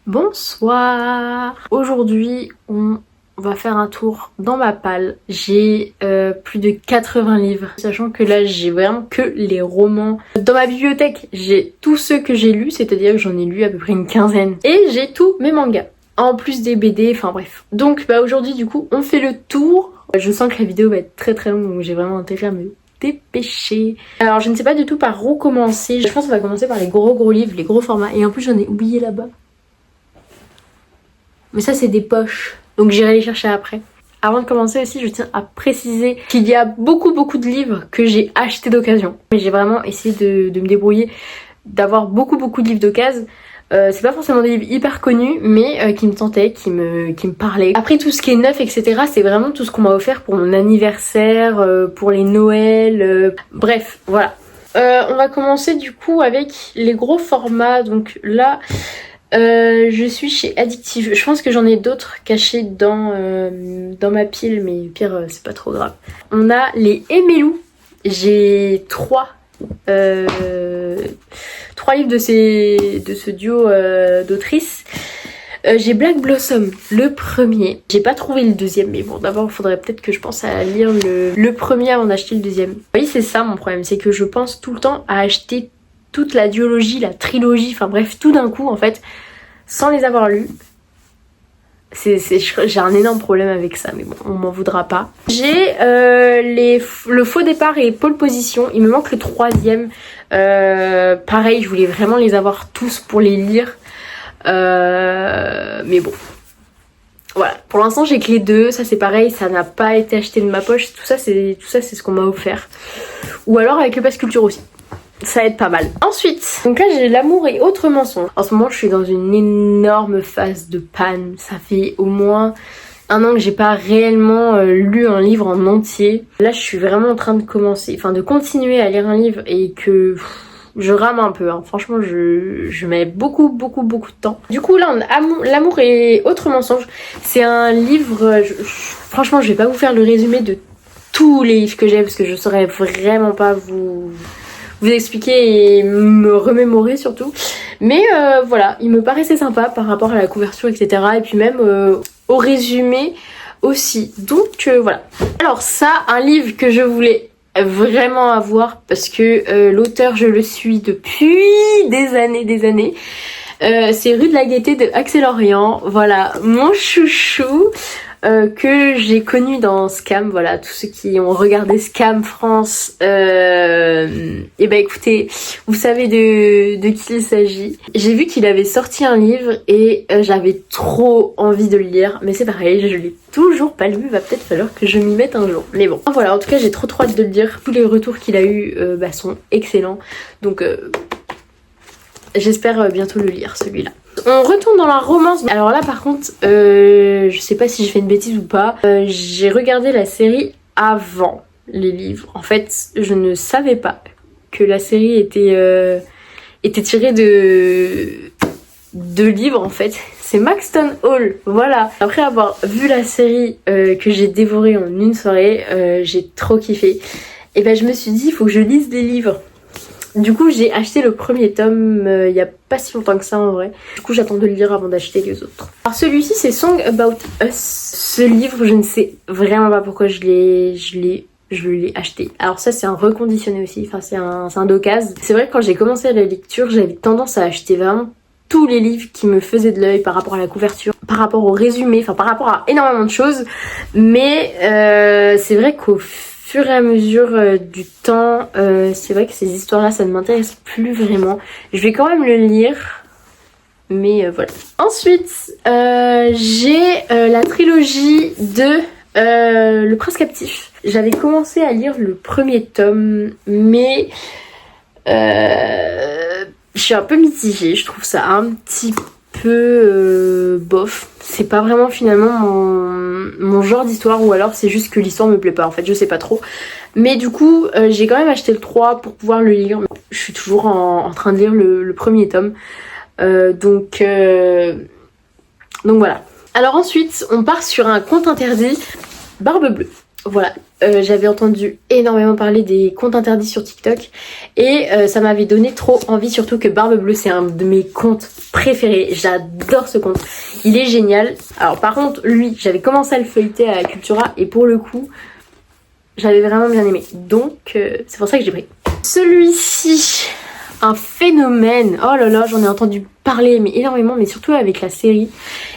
Bonsoir. Aujourd'hui on va faire un tour dans ma palle. J'ai plus de 80 livres, sachant que là j'ai vraiment que les romans. Dans ma bibliothèque j'ai tous ceux que j'ai lus, c'est-à-dire que j'en ai lu à peu près une quinzaine. Et j'ai tous mes mangas, en plus des BD, enfin bref. Donc aujourd'hui du coup on fait le tour. Je sens que la vidéo va être très longue, donc j'ai vraiment intérêt à me dépêcher. Alors je ne sais pas du tout par où commencer. Je pense qu'on va commencer par les gros livres, les gros formats. Et en plus j'en ai oublié là-bas. Mais ça c'est des poches, donc j'irai les chercher après. Avant de commencer aussi, je tiens à préciser qu'il y a beaucoup de livres que j'ai achetés d'occasion. Mais j'ai vraiment essayé de me débrouiller, d'avoir beaucoup de livres d'occasion. C'est pas forcément des livres hyper connus, mais qui me tentaient, qui me parlaient. Après tout ce qui est neuf, etc., c'est vraiment tout ce qu'on m'a offert pour mon anniversaire, pour les Noëls, bref, voilà. On va commencer du coup avec les gros formats, donc là... je suis chez Addictive. Je pense que j'en ai d'autres cachés dans ma pile, mais pire, c'est pas trop grave. On a les Emelu. J'ai trois livres de ce duo d'autrices. J'ai Black Blossom, le premier. J'ai pas trouvé le deuxième, mais bon, d'abord, il faudrait peut-être que je pense à lire le premier avant d'acheter le deuxième. Oui, c'est ça mon problème, c'est que je pense tout le temps à acheter toute la duologie, la trilogie, enfin bref, tout d'un coup en fait, sans les avoir lus. J'ai un énorme problème avec ça, mais bon, on m'en voudra pas. J'ai le faux départ et pole position, il me manque le troisième. Pareil, je voulais vraiment les avoir tous pour les lire. Mais bon. Voilà, pour l'instant j'ai que les deux, ça c'est pareil, ça n'a pas été acheté de ma poche, tout ça c'est ce qu'on m'a offert. Ou alors avec le pass culture aussi. Ça aide pas mal. Ensuite, donc là j'ai L'amour et autres mensonges. En ce moment je suis dans une énorme phase de panne. Ça fait au moins un an que j'ai pas réellement lu un livre en entier. Là je suis vraiment en train de de continuer à lire un livre et que je rame un peu. Hein. Franchement je mets beaucoup de temps. Du coup là on a L'amour et autres mensonges. C'est un livre, franchement je vais pas vous faire le résumé de tous les livres que j'ai parce que je saurais vraiment pas vous expliquer et me remémorer surtout, mais voilà, il me paraissait sympa par rapport à la couverture, etc., et puis même au résumé aussi, donc voilà. Alors ça, un livre que je voulais vraiment avoir parce que l'auteur je le suis depuis des années. C'est Rue de la Gaîté de Axel Orient, voilà, mon chouchou. Que j'ai connu dans Scam, voilà, tous ceux qui ont regardé Scam France, et ben écoutez, vous savez de qui il s'agit. J'ai vu qu'il avait sorti un livre et j'avais trop envie de le lire, mais c'est pareil, je l'ai toujours pas lu, va peut-être falloir que je m'y mette un jour. Mais bon, voilà, en tout cas j'ai trop hâte de le lire, tous les retours qu'il a eu sont excellents, donc j'espère bientôt le lire celui-là. On retourne dans la romance. Alors là par contre, je sais pas si j'ai fait une bêtise ou pas. J'ai regardé la série avant les livres. En fait, je ne savais pas que la série était tirée de livres en fait. C'est Maxton Hall, voilà. Après avoir vu la série que j'ai dévorée en une soirée, j'ai trop kiffé. Et ben je me suis dit, il faut que je lise des livres. Du coup j'ai acheté le premier tome il y a pas si longtemps que ça en vrai. Du coup j'attends de le lire avant d'acheter les autres. Alors celui-ci c'est Song About Us. Ce livre je ne sais vraiment pas pourquoi je l'ai acheté. Alors ça c'est un reconditionné aussi, enfin c'est un d'occasion. C'est vrai que quand j'ai commencé la lecture j'avais tendance à acheter vraiment tous les livres qui me faisaient de l'œil par rapport à la couverture, par rapport au résumé, enfin par rapport à énormément de choses. Mais c'est vrai qu'au fur et à mesure du temps, c'est vrai que ces histoires-là, ça ne m'intéresse plus vraiment. Je vais quand même le lire, mais voilà. Ensuite, j'ai la trilogie de Le Prince Captif. J'avais commencé à lire le premier tome, mais je suis un peu mitigée. Je trouve ça un petit peu bof. C'est pas vraiment finalement mon genre d'histoire, ou alors c'est juste que l'histoire me plaît pas en fait, je sais pas trop. Mais du coup j'ai quand même acheté le 3 pour pouvoir le lire. Je suis toujours en train de lire le premier tome, donc voilà. Alors ensuite on part sur un conte interdit, Barbe Bleue. Voilà, j'avais entendu énormément parler des comptes interdits sur TikTok et ça m'avait donné trop envie, surtout que Barbe Bleue c'est un de mes comptes préférés, j'adore ce compte, il est génial. Alors par contre lui, j'avais commencé à le feuilleter à Cultura et pour le coup, j'avais vraiment bien aimé, donc c'est pour ça que j'ai pris. Celui-ci, un phénomène, oh là là, j'en ai entendu parler mais énormément, mais surtout avec la série.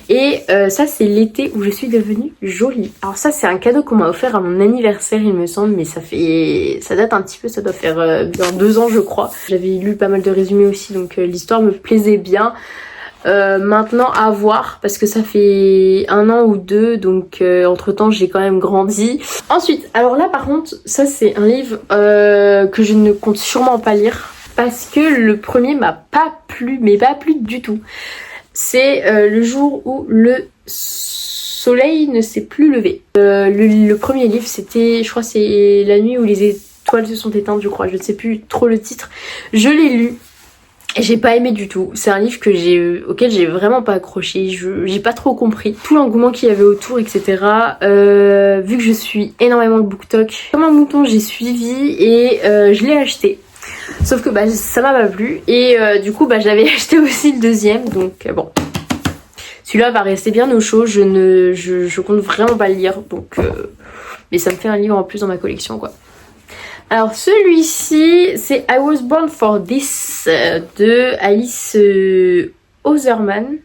Et ça c'est l'été où je suis devenue jolie. Alors ça c'est un cadeau qu'on m'a offert à mon anniversaire il me semble, mais ça date un petit peu, ça doit faire bien 2 ans je crois. J'avais lu pas mal de résumés aussi, donc l'histoire me plaisait bien. Maintenant à voir parce que ça fait 1 an ou 2, donc entre temps j'ai quand même grandi. Ensuite, alors là par contre ça c'est un livre que je ne compte sûrement pas lire parce que le premier m'a pas plu, mais pas plu du tout. C'est le jour où le soleil ne s'est plus levé. Le premier livre c'était, je crois c'est la nuit où les étoiles se sont éteintes je crois, je ne sais plus trop le titre. Je l'ai lu. Et j'ai pas aimé du tout. C'est un livre auquel j'ai vraiment pas accroché. J'ai pas trop compris tout l'engouement qu'il y avait autour, etc. Vu que je suis énormément de BookTok, comme un mouton j'ai suivi et je l'ai acheté. Sauf que bah, ça m'a pas plu et du coup bah, j'avais acheté aussi le deuxième, donc bon. Celui-là va rester bien au chaud, je compte vraiment pas le lire, donc mais ça me fait un livre en plus dans ma collection quoi. Alors celui-ci c'est I Was Born for This de Alice Oseman.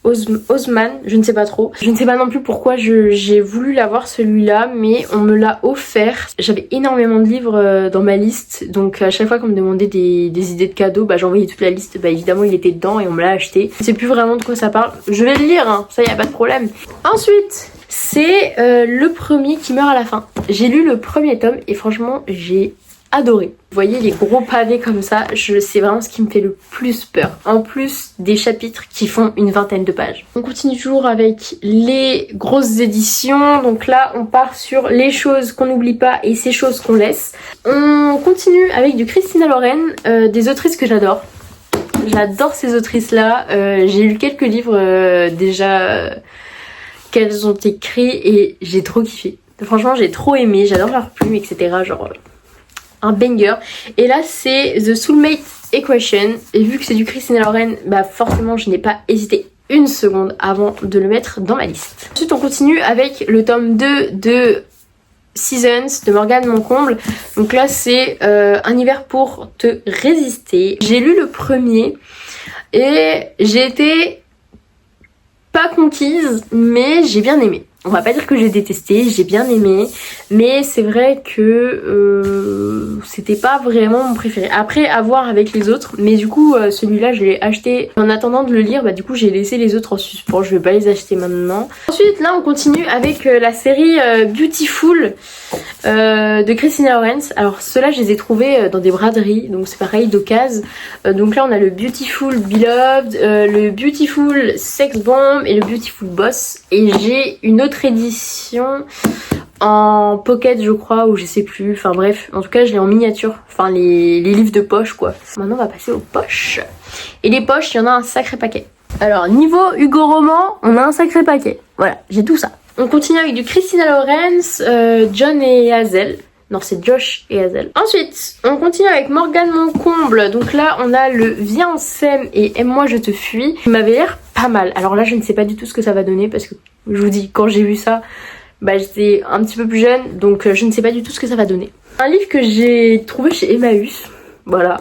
Osman, je ne sais pas trop. Je ne sais pas non plus pourquoi j'ai voulu l'avoir celui-là, mais on me l'a offert. J'avais énormément de livres dans ma liste, donc à chaque fois qu'on me demandait des idées de cadeaux, bah j'envoyais toute la liste, bah évidemment il était dedans et on me l'a acheté. Je sais plus vraiment de quoi ça parle, je vais le lire, hein, ça y a pas de problème. Ensuite, c'est le premier qui meurt à la fin. J'ai lu le premier tome et franchement j'ai adoré. Vous voyez les gros pavés comme ça, c'est vraiment ce qui me fait le plus peur. En plus des chapitres qui font une 20aine de pages. On continue toujours avec les grosses éditions. Donc là on part sur les choses qu'on n'oublie pas et ces choses qu'on laisse. On continue avec du Christina Loren, des autrices que j'adore. J'adore ces autrices là. J'ai lu quelques livres déjà qu'elles ont écrits et j'ai trop kiffé. Franchement j'ai trop aimé, j'adore leurs plumes etc. Genre un banger. Et là c'est The Soulmate Equation. Et vu que c'est du Christina Loren, bah forcément je n'ai pas hésité une seconde avant de le mettre dans ma liste. Ensuite on continue avec le tome 2 de Seasons de Morgane Moncomble. Donc là c'est Un hiver pour te résister. J'ai lu le premier et j'ai été pas conquise, mais j'ai bien aimé. On va pas dire que j'ai détesté, j'ai bien aimé, mais c'est vrai que c'était pas vraiment mon préféré. Après, à voir avec les autres, mais du coup, celui-là, je l'ai acheté en attendant de le lire. Bah du coup, j'ai laissé les autres en suspens, je vais pas les acheter maintenant. Ensuite, là, on continue avec la série Beautiful de Christina Lorenz. Alors, ceux-là, je les ai trouvés dans des braderies, donc c'est pareil, d'occasion. Donc là, on a le Beautiful Beloved, le Beautiful Sex Bomb et le Beautiful Boss. Et j'ai une autre édition en pocket je crois, ou je sais plus, enfin bref, en tout cas je l'ai en miniature, enfin les livres de poche quoi. Maintenant on va passer aux poches. Et les poches, il y en a un sacré paquet. Alors niveau Hugo Roman, on a un sacré paquet. Voilà, j'ai tout ça. On continue avec du Christina Lorenz, John et Hazel. Non, c'est Josh et Hazel. Ensuite, on continue avec Morgane Moncomble. Donc là, on a le Viens on s'aime et Aime-moi je te fuis. Il m'avait l'air pas mal. Alors là, je ne sais pas du tout ce que ça va donner parce que je vous dis, quand j'ai vu ça, bah j'étais un petit peu plus jeune, donc je ne sais pas du tout ce que ça va donner. Un livre que j'ai trouvé chez Emmaüs, voilà.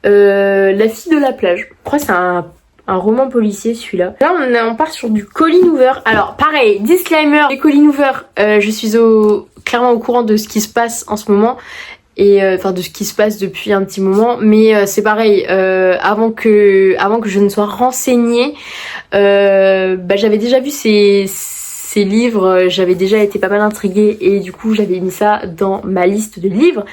La fille de la plage. Je crois que c'est un roman policier celui-là. Là on part sur du Colleen Hoover. Alors pareil, disclaimer, les Colleen Hoover, je suis clairement au courant de ce qui se passe en ce moment. Et enfin de ce qui se passe depuis un petit moment, mais c'est pareil, avant que je ne sois renseignée, bah, j'avais déjà vu ces livres, j'avais déjà été pas mal intriguée et du coup j'avais mis ça dans ma liste de livres.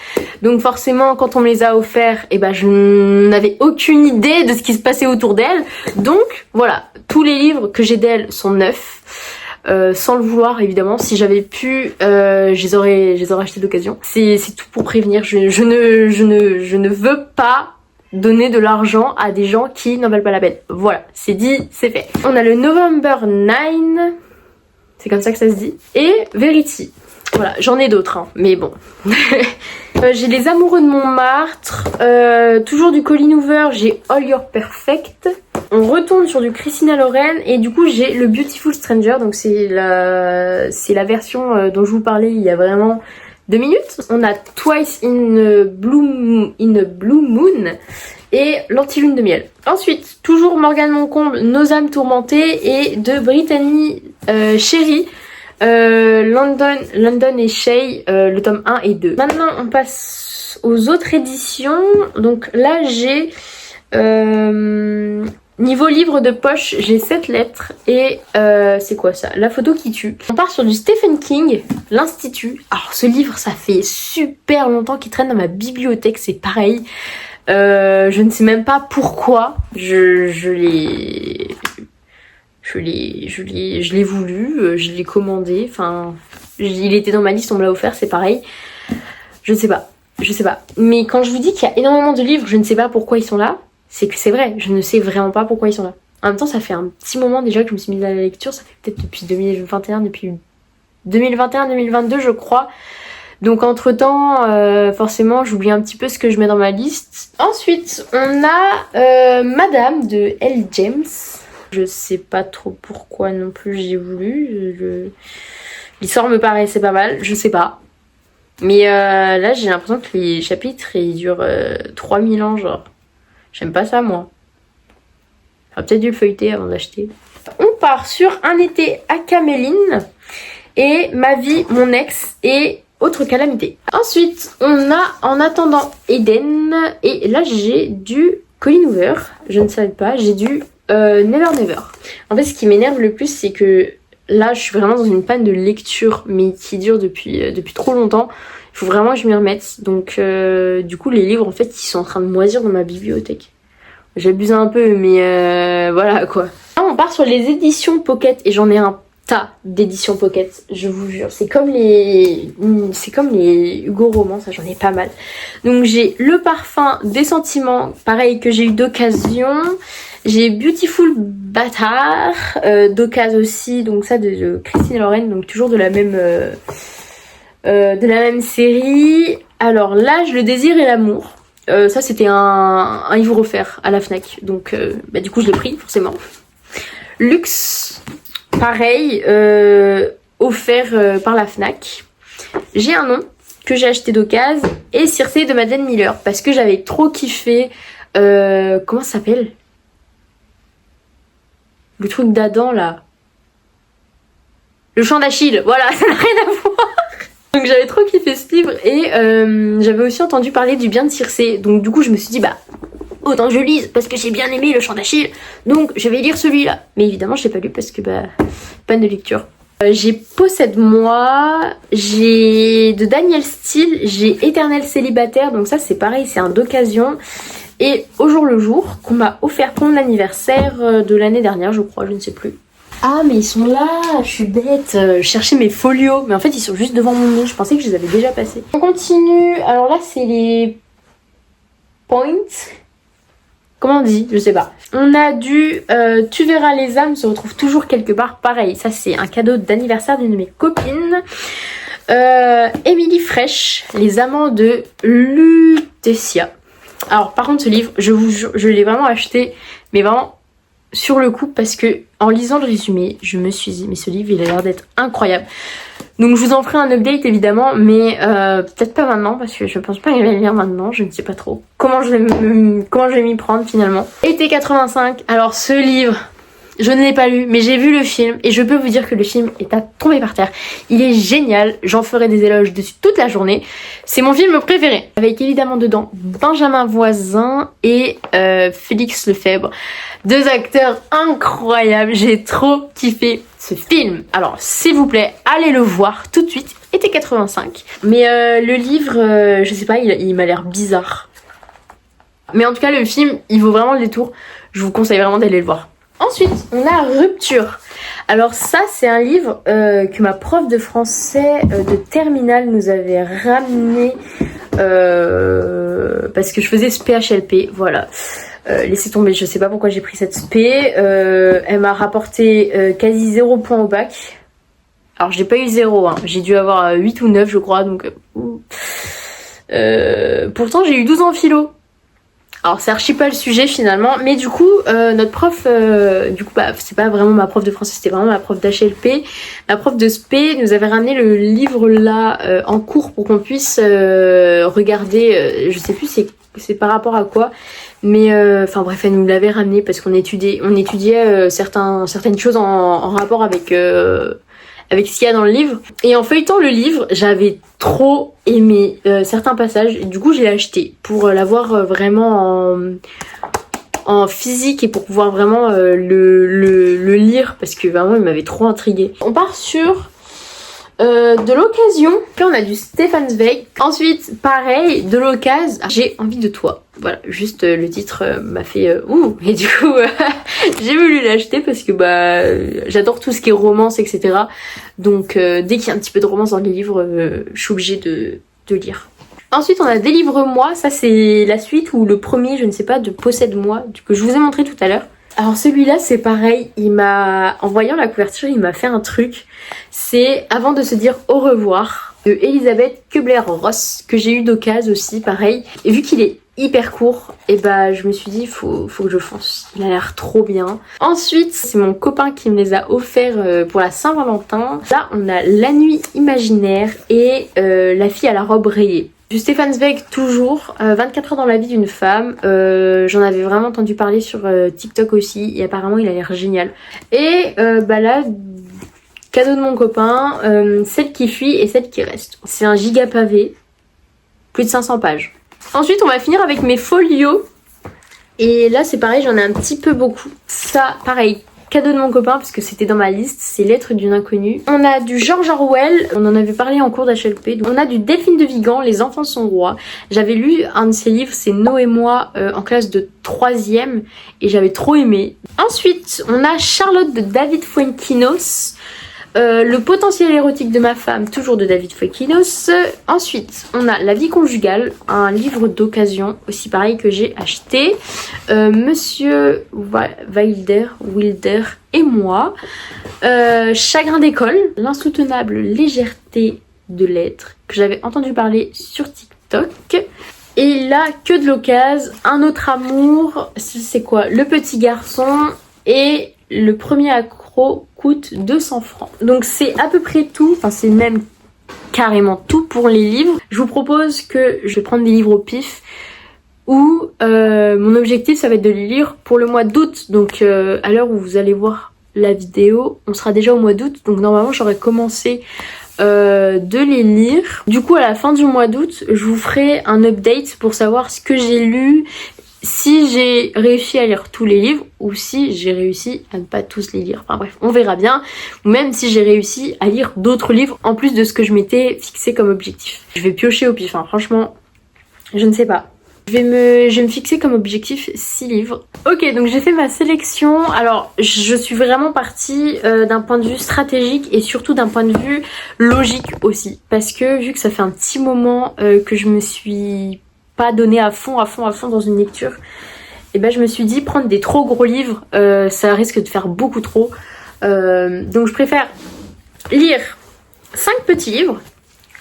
Donc forcément quand on me les a offerts, et ben je n'avais aucune idée de ce qui se passait autour d'elle. Donc voilà, tous les livres que j'ai d'elle sont neufs. Sans le vouloir évidemment, si j'avais pu je les aurais achetés d'occasion. C'est tout pour prévenir, je ne veux pas donner de l'argent à des gens qui n'en valent pas la peine. Voilà, c'est dit, c'est fait. On a le November 9, c'est comme ça que ça se dit, et Verity. Voilà, j'en ai d'autres, hein, mais bon. J'ai Les Amoureux de Montmartre, toujours du Colleen Hoover, j'ai All Your Perfect. On retourne sur du Christina Loren et du coup j'ai le Beautiful Stranger, donc c'est la version dont je vous parlais il y a vraiment 2 minutes. On a Twice in a Blue Moon et L'Antilune de Miel. Ensuite, toujours Morgane Moncomble, Nos âmes tourmentées et de Brittany Sherry. London et Shay, le tome 1 et 2. Maintenant on passe aux autres éditions. Donc là j'ai niveau livre de poche, j'ai 7 lettres et c'est quoi ça? La photo qui tue. On part sur du Stephen King, L'Institut. Alors ce livre ça fait super longtemps qu'il traîne dans ma bibliothèque, c'est pareil. Je ne sais même pas pourquoi je l'ai voulu, je l'ai commandé, enfin, il était dans ma liste, on me l'a offert, c'est pareil. Je sais pas. Mais quand je vous dis qu'il y a énormément de livres, je ne sais pas pourquoi ils sont là, c'est que c'est vrai, je ne sais vraiment pas pourquoi ils sont là. En même temps, ça fait un petit moment déjà que je me suis mise à la lecture, ça fait peut-être depuis 2021-2022 je crois. Donc entre temps, forcément, j'oublie un petit peu ce que je mets dans ma liste. Ensuite, on a Madame de L. James. Je sais pas trop pourquoi non plus j'ai voulu. L'histoire me paraissait pas mal, je sais pas. Mais là j'ai l'impression que les chapitres ils durent 3000 ans genre. J'aime pas ça moi. J'aurais peut-être dû le feuilleter avant d'acheter. On part sur Un été à Caméline et Ma vie, mon ex et Autre calamité. Ensuite on a En attendant Eden et là j'ai du Colleen Hoover. Je ne savais pas, j'ai du Never Never. En fait ce qui m'énerve le plus c'est que là je suis vraiment dans une panne de lecture mais qui dure depuis trop longtemps. Il faut vraiment que je m'y remette. Donc du coup les livres en fait ils sont en train de moisir dans ma bibliothèque. J'abuse un peu mais voilà quoi. Là on part sur les éditions Pocket et j'en ai un tas d'éditions Pocket, je vous jure. C'est comme les Hugo Romans, ça j'en ai pas mal. Donc j'ai Le parfum des sentiments, pareil que j'ai eu d'occasion. J'ai Beautiful Bâtard d'occasion aussi, donc ça de Christine Loren, donc toujours de la même série. Alors L'âge, le désir et l'amour. Ça c'était un livre offert à la Fnac, donc du coup je l'ai pris forcément. Luxe, pareil, offert par la Fnac. J'ai un nom que j'ai acheté d'occasion et Circé de Madeleine Miller parce que j'avais trop kiffé. Comment ça s'appelle? Le truc d'Adam là. Le chant d'Achille, voilà, ça n'a rien à voir. Donc j'avais trop kiffé ce livre et j'avais aussi entendu parler du bien de Circé. Donc du coup je me suis dit autant que je lise parce que j'ai bien aimé le chant d'Achille. Donc je vais lire celui-là. Mais évidemment je l'ai pas lu parce que panne de lecture. J'ai Possède-moi, j'ai de Daniel Steele, j'ai Éternel célibataire. Donc ça c'est pareil, c'est un d'occasion. Et Au jour le jour, qu'on m'a offert pour mon anniversaire de l'année dernière, je crois, je ne sais plus. Ah, mais ils sont là, je suis bête. Je cherchais mes folios, mais en fait, ils sont juste devant mon nez. Je pensais que je les avais déjà passés. On continue. Alors là, c'est les points. Comment on dit? Je sais pas. On a du Tu verras les âmes se retrouvent toujours quelque part. Pareil, ça, c'est un cadeau d'anniversaire d'une de mes copines. Émilie Fraîche, Les amants de Lutetia. Alors par contre ce livre, je vous jure, je l'ai vraiment acheté, mais vraiment sur le coup parce que en lisant le résumé, je me suis dit mais ce livre il a l'air d'être incroyable. Donc je vous en ferai un update évidemment, mais peut-être pas maintenant parce que je pense pas que je vais le lire maintenant, je ne sais pas trop comment je vais m'y prendre finalement. Été 85, alors ce livre, je ne l'ai pas lu, mais j'ai vu le film et je peux vous dire que le film est à tomber par terre. Il est génial, j'en ferai des éloges dessus toute la journée. C'est mon film préféré. Avec évidemment dedans Benjamin Voisin et Félix Lefebvre. 2 acteurs incroyables, j'ai trop kiffé ce film. Alors s'il vous plaît, allez le voir tout de suite, Été 85. Mais le livre, je sais pas, il m'a l'air bizarre. Mais en tout cas le film, il vaut vraiment le détour. Je vous conseille vraiment d'aller le voir. Ensuite, on a Rupture. Alors ça, c'est un livre que ma prof de français de terminale nous avait ramené parce que je faisais SPHLP, voilà. Laissez tomber, je sais pas pourquoi j'ai pris cette spé. Elle m'a rapporté quasi 0 points au bac. Alors j'ai pas eu 0, hein. J'ai dû avoir 8 ou 9 je crois, donc... pourtant j'ai eu 12 en philo. Alors c'est archi pas le sujet finalement, mais du coup notre prof, bah c'est pas vraiment ma prof de français, c'était vraiment ma prof d'HLP. Ma prof de SP nous avait ramené le livre là en cours pour qu'on puisse regarder, je sais plus c'est par rapport à quoi, mais enfin bref elle nous l'avait ramené parce qu'on étudiait certaines choses en rapport avec ce qu'il y a dans le livre. Et en feuilletant le livre, j'avais trop aimé certains passages. Et du coup, j'ai acheté pour l'avoir vraiment en physique et pour pouvoir vraiment le lire parce que vraiment, il m'avait trop intriguée. On part sur de l'occasion. Puis on a du Stefan Zweig. Ensuite, pareil, de l'occasion, j'ai envie de toi. Voilà, juste le titre m'a fait ouh. Et du coup, j'ai voulu l'acheter parce que bah j'adore tout ce qui est romance, etc. Donc dès qu'il y a un petit peu de romance dans les livres, je suis obligée de lire. Ensuite, on a Délivre-moi. Ça, c'est la suite ou le premier, je ne sais pas, de Possède-moi, que je vous ai montré tout à l'heure. Alors celui-là c'est pareil, en voyant la couverture il m'a fait un truc, c'est Avant de se dire au revoir de Elisabeth Kubler-Ross que j'ai eu d'occasion aussi pareil, et vu qu'il est hyper court, et bah je me suis dit faut que je fonce, il a l'air trop bien. Ensuite c'est mon copain qui me les a offerts pour la Saint-Valentin. Là on a La nuit imaginaire et La fille à la robe rayée. Du Stefan Zweig toujours, 24 heures dans la vie d'une femme, j'en avais vraiment entendu parler sur TikTok aussi et apparemment il a l'air génial. Et bah là, cadeau de mon copain, Celle qui fuit et Celle qui reste. C'est un giga pavé, plus de 500 pages. Ensuite on va finir avec mes folios et là c'est pareil, j'en ai un petit peu beaucoup. Ça pareil, cadeau de mon copain parce que c'était dans ma liste, c'est Lettres d'une inconnue. On a du George Orwell, on en avait parlé en cours d'HLP. On a du Delphine de Vigan, Les enfants sont rois. J'avais lu un de ses livres, c'est No et moi en classe de 3e et j'avais trop aimé. Ensuite, on a Charlotte de David Fuenquinos. Le potentiel érotique de ma femme, toujours de David Fuenquinos. Ensuite, on a La vie conjugale, un livre d'occasion, aussi pareil que j'ai acheté. Monsieur Wilder et moi. Chagrin d'école, L'insoutenable légèreté de l'être, que j'avais entendu parler sur TikTok. Et là, que de l'occasion, Un autre amour, c'est quoi? Le petit garçon et Le premier accro coûte 200 francs. Donc c'est à peu près tout, enfin c'est même carrément tout pour les livres. Je vous propose que je vais prendre des livres au pif où mon objectif ça va être de les lire pour le mois d'août. Donc à l'heure où vous allez voir la vidéo, on sera déjà au mois d'août. Donc normalement j'aurais commencé de les lire. Du coup à la fin du mois d'août, je vous ferai un update pour savoir ce que j'ai lu, si j'ai réussi à lire tous les livres ou si j'ai réussi à ne pas tous les lire. Enfin bref, on verra bien. Ou même si j'ai réussi à lire d'autres livres en plus de ce que je m'étais fixé comme objectif. Je vais piocher au pif, hein. Franchement, je ne sais pas. Je vais me fixer comme objectif 6 livres. Ok, donc j'ai fait ma sélection. Alors, je suis vraiment partie d'un point de vue stratégique et surtout d'un point de vue logique aussi. Parce que vu que ça fait un petit moment que je me suis pas donné à fond dans une lecture, et ben je me suis dit prendre des trop gros livres, ça risque de faire beaucoup trop. Donc je préfère lire 5 petits livres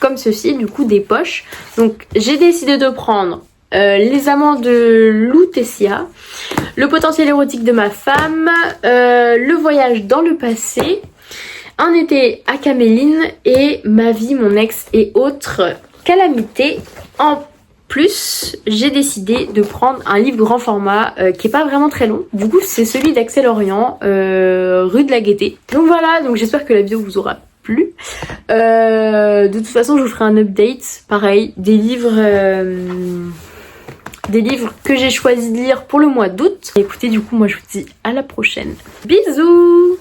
comme ceci, du coup des poches. Donc j'ai décidé de prendre Les amants de Lutetia, Le potentiel érotique de ma femme, Le voyage dans le passé, Un été à Caméline et Ma vie, mon ex et autres calamités. En plus, j'ai décidé de prendre un livre grand format qui est pas vraiment très long. Du coup, c'est celui d'Axel Orion, Rue de la Gaîté. Donc voilà, donc j'espère que la vidéo vous aura plu. De toute façon, je vous ferai un update, pareil, des livres que j'ai choisi de lire pour le mois d'août. Écoutez, du coup, moi je vous dis à la prochaine. Bisous!